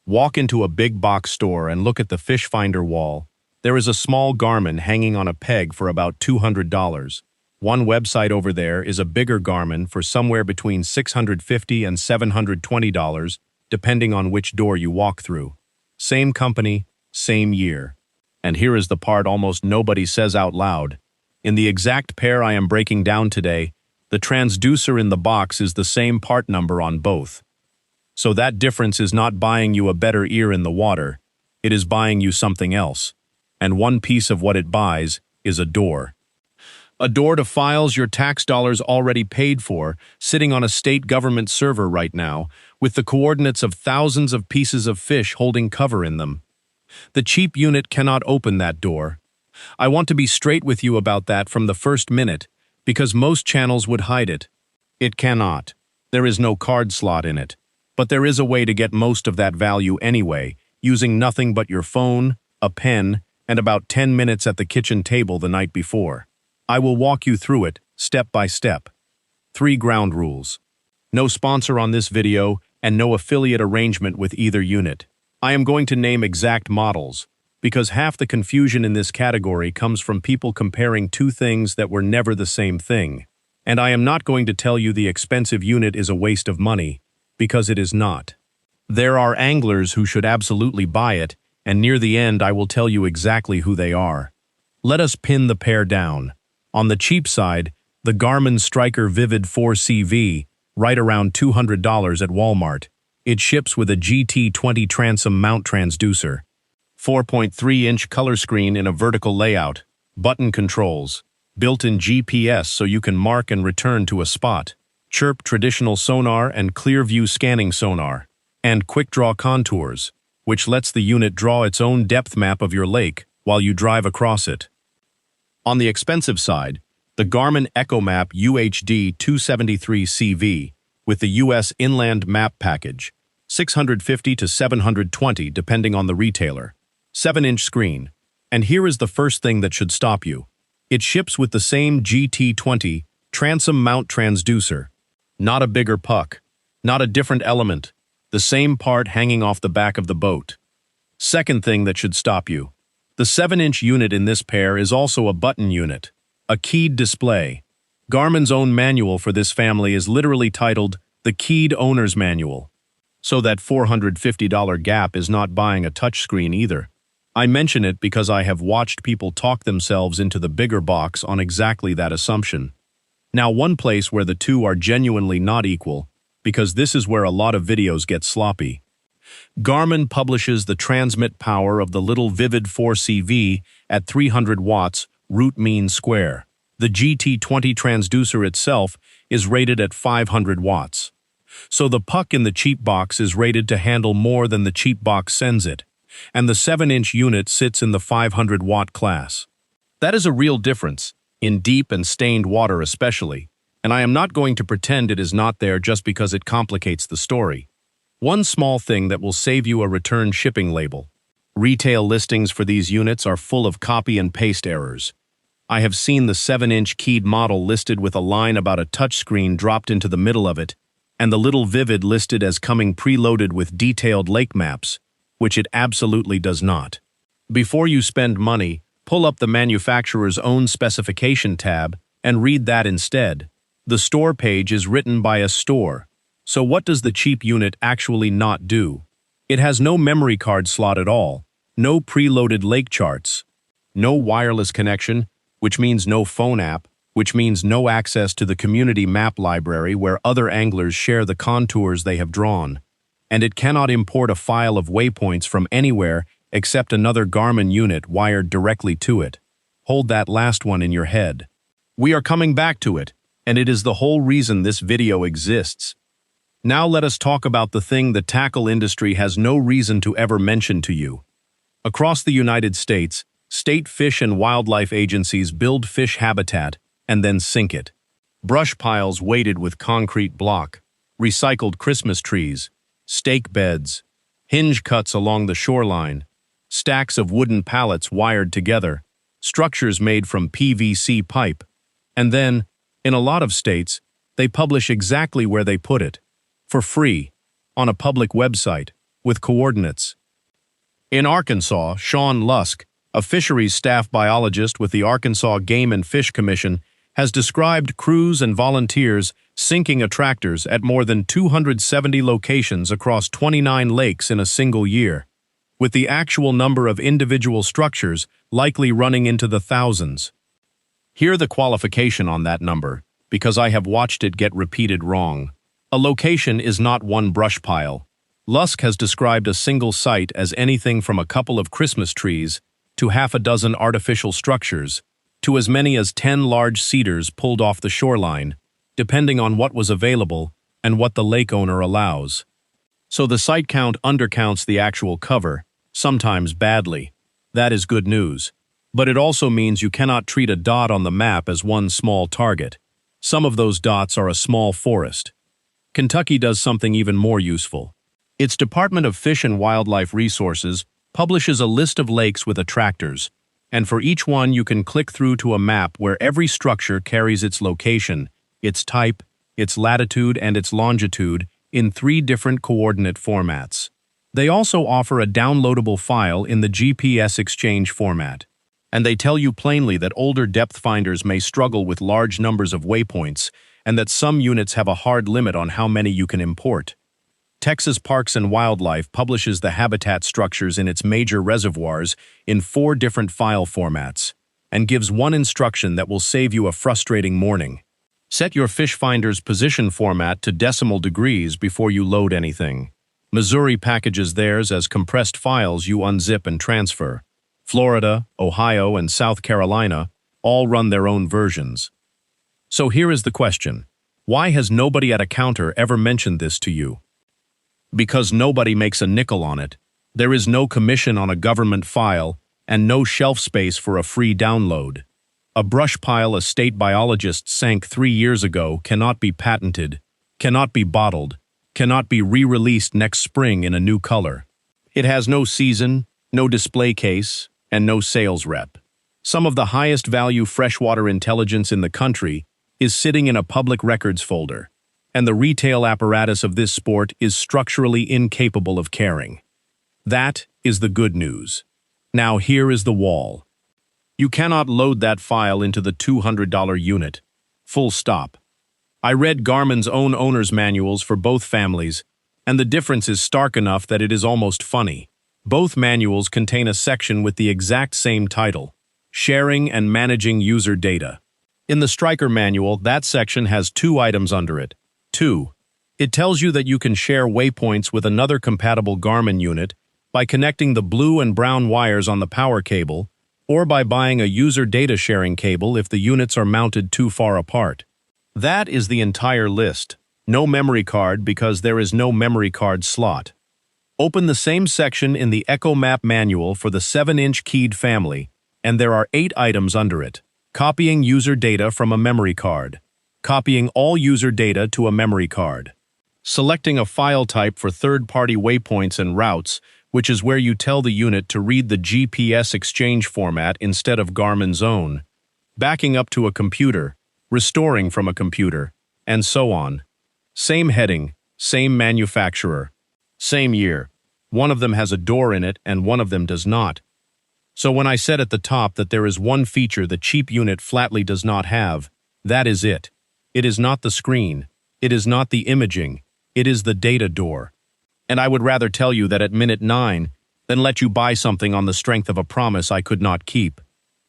Walk into a big box store and look at the fish finder wall. There is a small Garmin hanging on a peg for about $200. One website over there is a bigger Garmin for somewhere between $650 and $720, depending on which door you walk through. Same company, same year. And here is the part almost nobody says out loud. In the exact pair I am breaking down today, the transducer in the box is the same part number on both. So that difference is not buying you a better ear in the water, it is buying you something else. And one piece of what it buys is a door. A door to files your tax dollars already paid for, sitting on a state government server right now, with the coordinates of thousands of pieces of fish holding cover in them. The cheap unit cannot open that door. I want to be straight with you about that from the first minute, because most channels would hide it. It cannot. There is no card slot in it. But there is a way to get most of that value anyway, using nothing but your phone, a pen, and about 10 minutes at the kitchen table the night before. I will walk you through it, step by step. 3 ground rules. No sponsor on this video, and no affiliate arrangement with either unit. I am going to name exact models, because half the confusion in this category comes from people comparing two things that were never the same thing. And I am not going to tell you the expensive unit is a waste of money, because it is not. There are anglers who should absolutely buy it, and near the end I will tell you exactly who they are. Let us pin the pair down. On the cheap side, the Garmin Striker Vivid 4CV, right around $200 at Walmart. It ships with a GT20 transom mount transducer. 4.3-inch color screen in a vertical layout, button controls, built-in GPS so you can mark and return to a spot, chirp traditional sonar and clear view scanning sonar, and quickdraw contours, which lets the unit draw its own depth map of your lake while you drive across it. On the expensive side, the Garmin echomap UHD 273CV with the US Inland Map Package, $650 to $720 depending on the retailer. 7-inch screen. And here is the first thing that should stop you. It ships with the same GT20 transom mount transducer. Not a bigger puck. Not a different element. The same part hanging off the back of the boat. Second thing that should stop you. The 7-inch unit in this pair is also a button unit. A keyed display. Garmin's own manual for this family is literally titled the Keyed Owner's Manual. So that $450 gap is not buying a touchscreen either. I mention it because I have watched people talk themselves into the bigger box on exactly that assumption. Now, one place where the two are genuinely not equal, because this is where a lot of videos get sloppy. Garmin publishes the transmit power of the little Vivid 4CV at 300 watts root mean square. The GT20 transducer itself is rated at 500 watts. So the puck in the cheap box is rated to handle more than the cheap box sends it, and the 7-inch unit sits in the 500-watt class. That is a real difference, in deep and stained water especially, and I am not going to pretend it is not there just because it complicates the story. One small thing that will save you a return shipping label. Retail listings for these units are full of copy and paste errors. I have seen the 7-inch keyed model listed with a line about a touchscreen dropped into the middle of it, and the little Vivid listed as coming preloaded with detailed lake maps, which it absolutely does not. Before you spend money, pull up the manufacturer's own specification tab and read that instead. The store page is written by a store. So what does the cheap unit actually not do? It has no memory card slot at all, no preloaded lake charts, no wireless connection, which means no phone app, which means no access to the community map library where other anglers share the contours they have drawn, and it cannot import a file of waypoints from anywhere except another Garmin unit wired directly to it. Hold that last one in your head. We are coming back to it, and it is the whole reason this video exists. Now let us talk about the thing the tackle industry has no reason to ever mention to you. Across the United States, state fish and wildlife agencies build fish habitat and then sink it. Brush piles weighted with concrete block, recycled Christmas trees, stake beds, hinge cuts along the shoreline, stacks of wooden pallets wired together, structures made from PVC pipe, and then, in a lot of states, they publish exactly where they put it. For free, on a public website, with coordinates. In Arkansas, Sean Lusk, a fisheries staff biologist with the Arkansas Game and Fish Commission, has described crews and volunteers sinking attractors at more than 270 locations across 29 lakes in a single year, with the actual number of individual structures likely running into the thousands. Hear the qualification on that number, because I have watched it get repeated wrong. A location is not one brush pile. Lusk has described a single site as anything from a couple of Christmas trees to half a dozen artificial structures, to as many as 10 large cedars pulled off the shoreline, depending on what was available and what the lake owner allows. So the site count undercounts the actual cover, sometimes badly. That is good news. But it also means you cannot treat a dot on the map as one small target. Some of those dots are a small forest. Kentucky does something even more useful. Its Department of Fish and Wildlife Resources publishes a list of lakes with attractors, and for each one you can click through to a map where every structure carries its location, its type, its latitude, and its longitude in 3 different coordinate formats. They also offer a downloadable file in the GPS exchange format. And they tell you plainly that older depth finders may struggle with large numbers of waypoints, and that some units have a hard limit on how many you can import. Texas Parks and Wildlife publishes the habitat structures in its major reservoirs in 4 different file formats, and gives one instruction that will save you a frustrating morning. Set your fish finder's position format to decimal degrees before you load anything. Missouri packages theirs as compressed files you unzip and transfer. Florida, Ohio, and South Carolina all run their own versions. So here is the question. Why has nobody at a counter ever mentioned this to you? Because nobody makes a nickel on it. There is no commission on a government file and no shelf space for a free download. A brush pile a state biologist sank 3 years ago cannot be patented, cannot be bottled, cannot be re-released next spring in a new color. It has no season, no display case, and no sales rep. Some of the highest value freshwater intelligence in the country is sitting in a public records folder, and the retail apparatus of this sport is structurally incapable of caring. That is the good news. Now here is the wall. You cannot load that file into the $200 unit. Full stop. I read Garmin's own owner's manuals for both families, and the difference is stark enough that it is almost funny. Both manuals contain a section with the exact same title, Sharing and Managing User Data. In the Striker manual, that section has 2 items under it. 2. It tells you that you can share waypoints with another compatible Garmin unit by connecting the blue and brown wires on the power cable, or by buying a user data sharing cable if the units are mounted too far apart. That is the entire list. No memory card because there is no memory card slot. Open the same section in the echomap manual for the 7-inch keyed family, and there are 8 items under it. Copying user data from a memory card. Copying all user data to a memory card. Selecting a file type for third-party waypoints and routes, which is where you tell the unit to read the GPS exchange format instead of Garmin's own. Backing up to a computer, restoring from a computer, and so on. Same heading, same manufacturer. Same year. One of them has a door in it and one of them does not. So when I said at the top that there is one feature the cheap unit flatly does not have, that is it. It is not the screen. It is not the imaging. It is the data door. And I would rather tell you that at minute 9 than let you buy something on the strength of a promise I could not keep.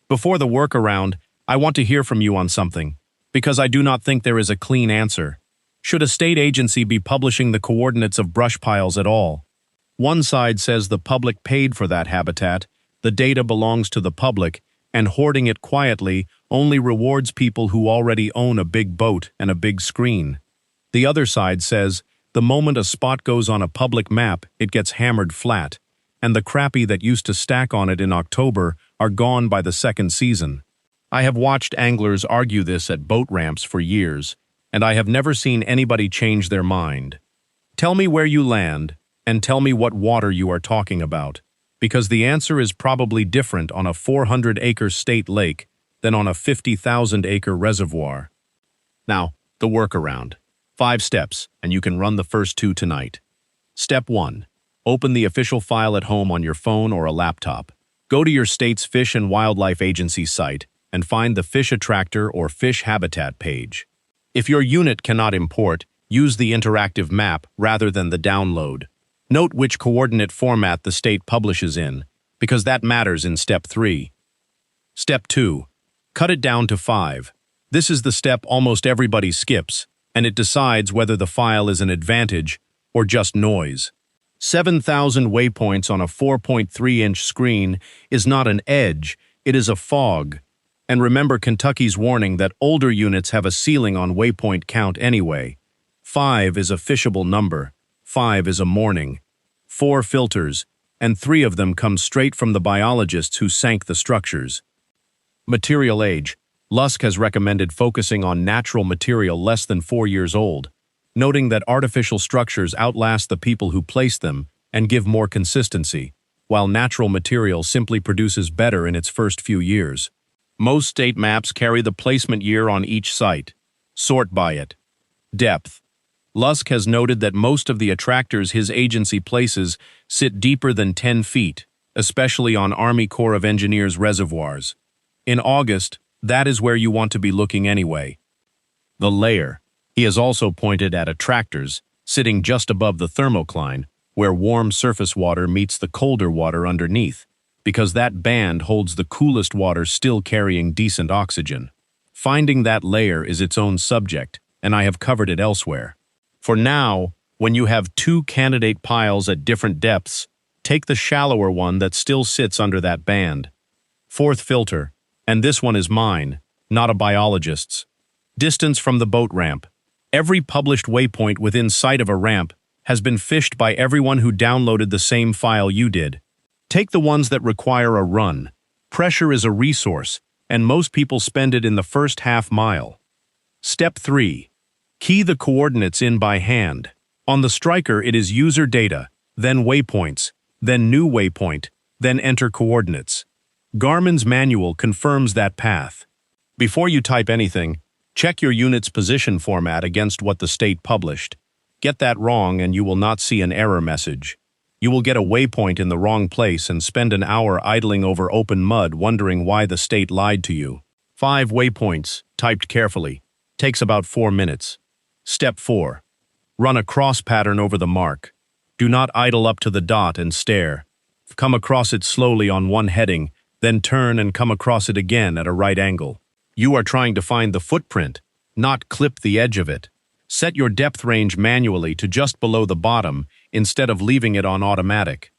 Before the workaround, I want to hear from you on something, because I do not think there is a clean answer. Should a state agency be publishing the coordinates of brush piles at all? One side says the public paid for that habitat, the data belongs to the public, and hoarding it quietly only rewards people who already own a big boat and a big screen. The other side says the moment a spot goes on a public map, it gets hammered flat, and the crappie that used to stack on it in October are gone by the second season. I have watched anglers argue this at boat ramps for years, and I have never seen anybody change their mind. Tell me where you land, and tell me what water you are talking about, because the answer is probably different on a 400-acre state lake than on a 50,000-acre reservoir. Now, the workaround. 5 steps, and you can run the first 2 tonight. Step 1. Open the official file at home on your phone or a laptop. Go to your state's Fish and Wildlife Agency site and find the Fish Attractor or Fish Habitat page. If your unit cannot import, use the interactive map rather than the download. Note which coordinate format the state publishes in, because that matters in Step 3. Step 2. Cut it down to 5. This is the step almost everybody skips, and it decides whether the file is an advantage or just noise. 7,000 waypoints on a 4.3-inch screen is not an edge, it is a fog. And remember Kentucky's warning that older units have a ceiling on waypoint count anyway. 5 is a fishable number. 5 is a morning. 4 filters, and 3 of them come straight from the biologists who sank the structures. Material age. Lusk has recommended focusing on natural material less than 4 years old, noting that artificial structures outlast the people who place them and give more consistency, while natural material simply produces better in its first few years. Most state maps carry the placement year on each site. Sort by it. Depth. Lusk has noted that most of the attractors his agency places sit deeper than 10 feet, especially on Army Corps of Engineers reservoirs. In August, that is where you want to be looking anyway. The layer. He has also pointed at attractors sitting just above the thermocline, where warm surface water meets the colder water underneath, because that band holds the coolest water still carrying decent oxygen. Finding that layer is its own subject, and I have covered it elsewhere. For now, when you have 2 candidate piles at different depths, take the shallower one that still sits under that band. 4th filter, and this one is mine, not a biologist's. Distance from the boat ramp. Every published waypoint within sight of a ramp has been fished by everyone who downloaded the same file you did. Take the ones that require a run. Pressure is a resource, and most people spend it in the first half mile. Step 3. Key the coordinates in by hand. On the striker, it is user data, then waypoints, then new waypoint, then enter coordinates. Garmin's manual confirms that path. Before you type anything, check your unit's position format against what the state published. Get that wrong and you will not see an error message. You will get a waypoint in the wrong place and spend an hour idling over open mud wondering why the state lied to you. 5 waypoints, typed carefully. Takes about 4 minutes. Step 4. Run a cross pattern over the mark. Do not idle up to the dot and stare. Come across it slowly on one heading, then turn and come across it again at a right angle. You are trying to find the footprint, not clip the edge of it. Set your depth range manually to just below the bottom instead of leaving it on automatic.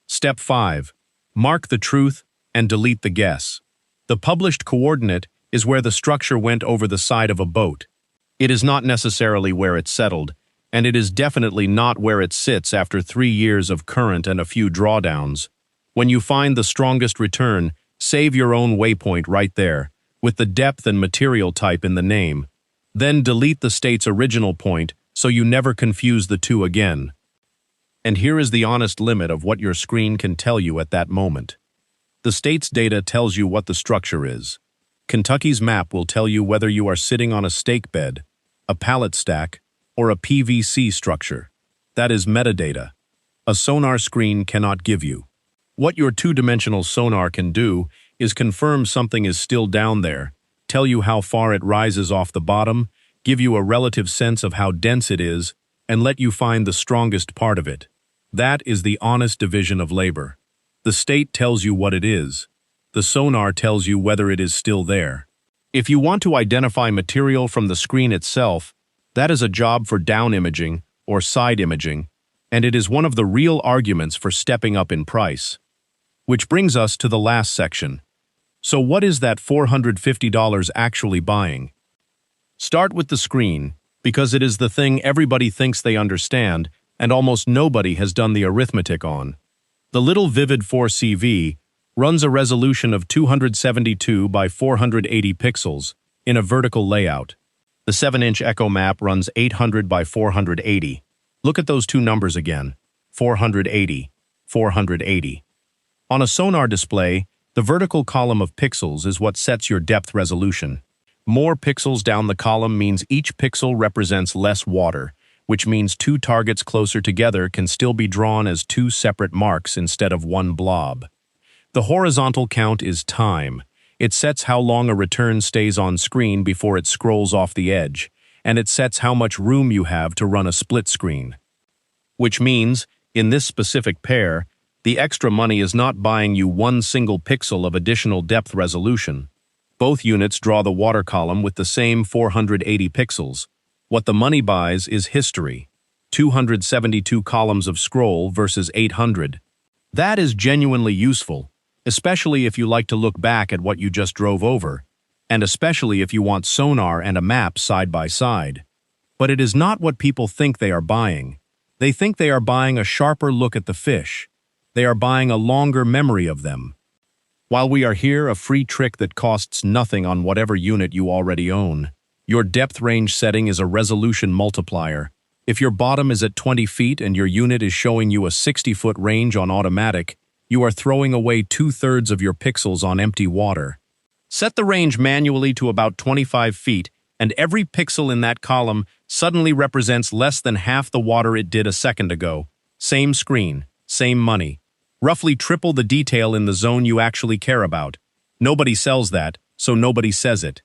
Step 5. Mark the truth and delete the guess. The published coordinate is where the structure went over the side of a boat. It is not necessarily where it settled, and it is definitely not where it sits after 3 years of current and a few drawdowns. When you find the strongest return, save your own waypoint right there, with the depth and material type in the name. Then delete the state's original point so you never confuse the two again. And here is the honest limit of what your screen can tell you at that moment. The state's data tells you what the structure is. Kentucky's map will tell you whether you are sitting on a stake bed, a pallet stack, or a PVC structure. That is metadata. A sonar screen cannot give you. What your 2-dimensional sonar can do is confirm something is still down there, tell you how far it rises off the bottom, give you a relative sense of how dense it is, and let you find the strongest part of it. That is the honest division of labor. The state tells you what it is. The sonar tells you whether it is still there. If you want to identify material from the screen itself, that is a job for down imaging or side imaging, and it is one of the real arguments for stepping up in price. Which brings us to the last section. So what is that $450 actually buying? Start with the screen, because it is the thing everybody thinks they understand and almost nobody has done the arithmetic on. The little Vivid 4CV runs a resolution of 272 by 480 pixels in a vertical layout. The 7-inch echomap runs 800 by 480. Look at those two numbers again. 480, 480. On a sonar display, the vertical column of pixels is what sets your depth resolution. More pixels down the column means each pixel represents less water, which means two targets closer together can still be drawn as two separate marks instead of one blob. The horizontal count is time. It sets how long a return stays on screen before it scrolls off the edge, and it sets how much room you have to run a split screen. Which means, in this specific pair, the extra money is not buying you one single pixel of additional depth resolution. Both units draw the water column with the same 480 pixels. What the money buys is history. 272 columns of scroll versus 800. That is genuinely useful, especially if you like to look back at what you just drove over, and especially if you want sonar and a map side by side. But it is not what people think they are buying. They think they are buying a sharper look at the fish. They are buying a longer memory of them. While we are here, a free trick that costs nothing on whatever unit you already own. Your depth range setting is a resolution multiplier. If your bottom is at 20 feet and your unit is showing you a 60-foot range on automatic, you are throwing away 2/3 of your pixels on empty water. Set the range manually to about 25 feet, and every pixel in that column suddenly represents less than half the water it did a second ago. Same screen, same money. Roughly triple the detail in the zone you actually care about. Nobody sells that, so nobody says it.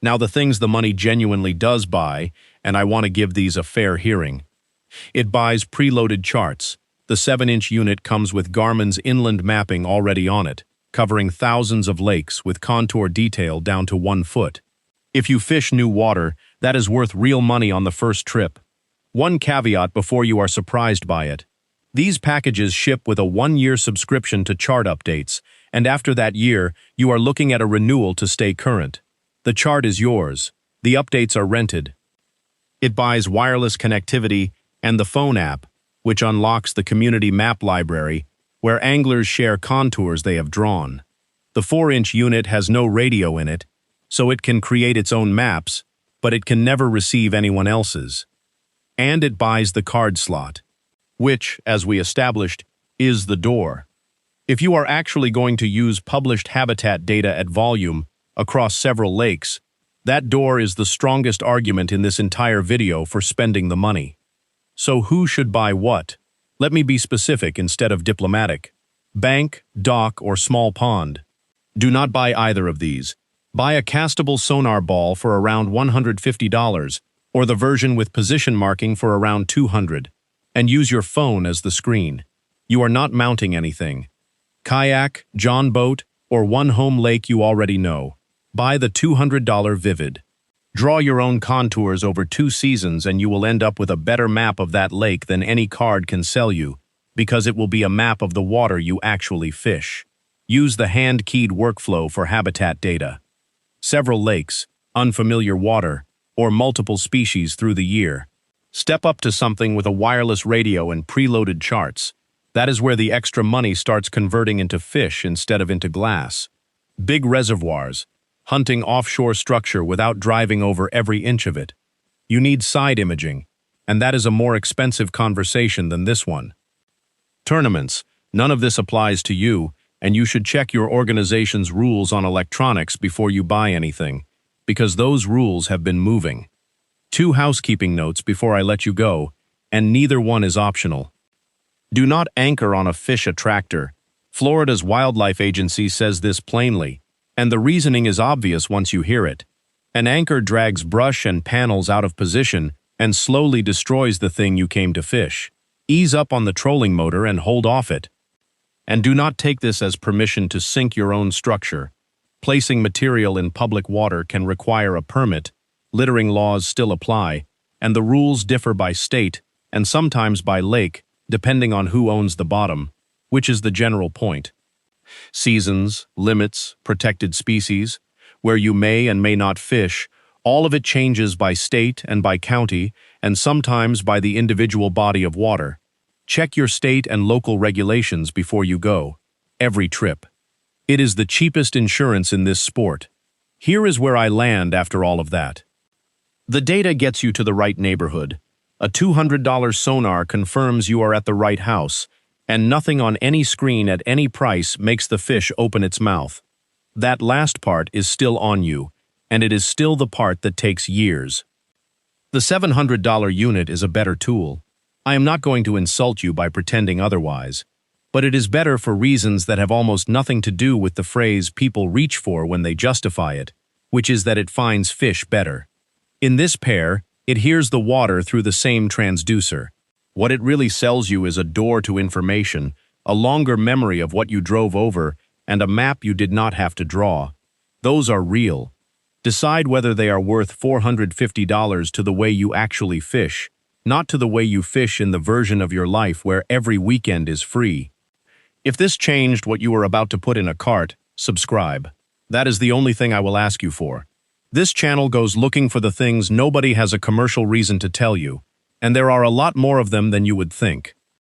Now the things the money genuinely does buy, and I want to give these a fair hearing. It buys preloaded charts. The 7-inch unit comes with Garmin's inland mapping already on it, covering thousands of lakes with contour detail down to 1 foot. If you fish new water, that is worth real money on the first trip. One caveat before you are surprised by it. These packages ship with a 1-year subscription to chart updates, and after that year, you are looking at a renewal to stay current. The chart is yours. The updates are rented. It buys wireless connectivity and the phone app, which unlocks the community map library, where anglers share contours they have drawn. The 4-inch unit has no radio in it, so it can create its own maps, but it can never receive anyone else's. And it buys the card slot, which, as we established, is the door. If you are actually going to use published habitat data at volume across several lakes, that door is the strongest argument in this entire video for spending the money. So who should buy what? Let me be specific instead of diplomatic. Bank, dock, or small pond. Do not buy either of these. Buy a castable sonar ball for around $150, or the version with position marking for around $200. And use your phone as the screen. You are not mounting anything. Kayak, John boat, or one home lake you already know. Buy the $200 Vivid. Draw your own contours over 2 seasons and you will end up with a better map of that lake than any card can sell you, because it will be a map of the water you actually fish. Use the hand-keyed workflow for habitat data. Several lakes, unfamiliar water, or multiple species through the year. Step up to something with a wireless radio and preloaded charts. That is where the extra money starts converting into fish instead of into glass. Big reservoirs, hunting offshore structure without driving over every inch of it. You need side imaging, and that is a more expensive conversation than this one. Tournaments, none of this applies to you, and you should check your organization's rules on electronics before you buy anything, because those rules have been moving. 2 housekeeping notes before I let you go, and neither one is optional. Do not anchor on a fish attractor. Florida's wildlife agency says this plainly, and the reasoning is obvious once you hear it. An anchor drags brush and panels out of position and slowly destroys the thing you came to fish. Ease up on the trolling motor and hold off it. And do not take this as permission to sink your own structure. Placing material in public water can require a permit. Littering laws still apply, and the rules differ by state and sometimes by lake, depending on who owns the bottom, which is the general point. Seasons, limits, protected species, where you may and may not fish, all of it changes by state and by county, and sometimes by the individual body of water. Check your state and local regulations before you go, every trip. It is the cheapest insurance in this sport. Here is where I land after all of that. The data gets you to the right neighborhood. A $200 sonar confirms you are at the right house, and nothing on any screen at any price makes the fish open its mouth. That last part is still on you, and it is still the part that takes years. The $700 unit is a better tool. I am not going to insult you by pretending otherwise, but it is better for reasons that have almost nothing to do with the phrase people reach for when they justify it, which is that it finds fish better. In this pair, it hears the water through the same transducer. What it really sells you is a door to information, a longer memory of what you drove over, and a map you did not have to draw. Those are real. Decide whether they are worth $450 to the way you actually fish, not to the way you fish in the version of your life where every weekend is free. If this changed what you were about to put in a cart, subscribe. That is the only thing I will ask you for. This channel goes looking for the things nobody has a commercial reason to tell you, and there are a lot more of them than you would think.